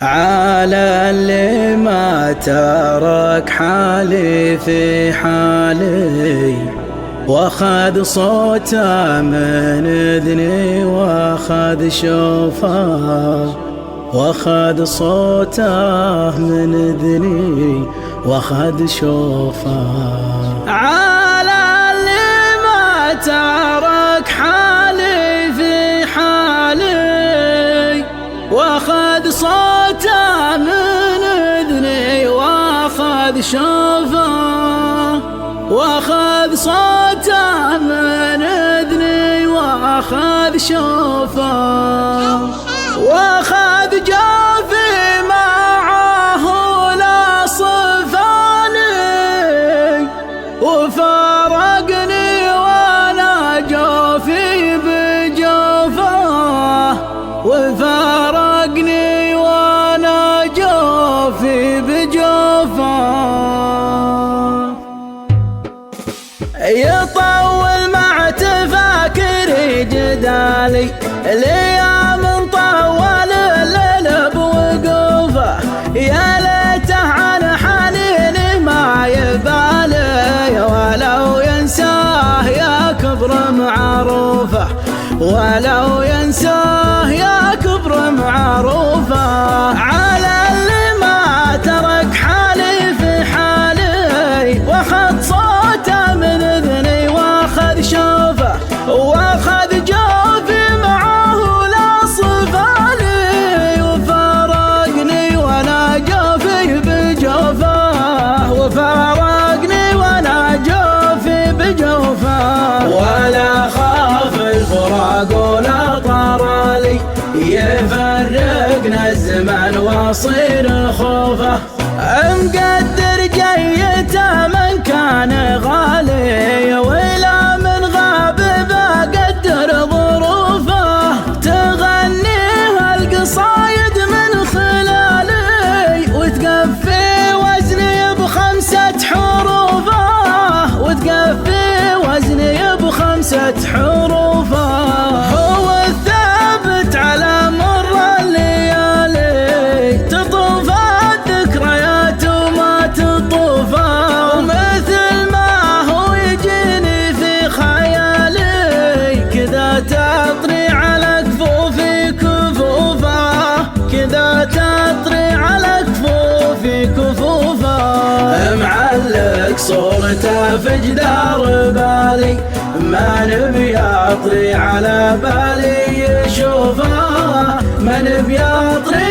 على اللي ما ترك حالي في حالي، واخذ صوته من اذني واخذ شوفه، واخذ صوته من اذني واخذ شوفه. على اللي ما ترك حالي في حالي، واخذ صوته من اذني واخذ شوفه، واخذ صوته من اذني واخذ شوفه، واخذ جوفي معه لا صفاني، وفارقني وانا جوفي بجوفه، وفارقني وانا جوفي بجوفه. يطول مع تفاكري جدالي ليام طول الليل بوقوفه، يا ليته عن حنيني ما يبالي، ولو ينساه يا كبر معروفه، ولو ينساه يا كبر معروفه. على اللي ما ترك حالي في حالي، واخذ صوته من اذني واخذ شوفه، واخذ جوفي معه لا صفاني، وفارقني وانا جوفي بجوفه، وفارقني وانا جوفي بجوفه. ولا خاف الفراق ولا طرالي، يفرقنا الزمن واصير خوفه، مقدر جيته من كان غالي، ولا من غاب بقدر ظروفه، تغنيها القصايد من خلالي، وتقفي وزني ب5 حروفه، وتقفي وزني ب5 حروفه. هو الثابت على مر الليالي، تطوف الذكريات وما تطوفه، ومثل ما هو يجيني في خيالي، كذا تطري على كفوفي كفوفه، كذا تطري على كفوفي كفوفه. معلق صورته في جدار بالي، ما نبي اطري على بالي يشوفه، ما نبي اطري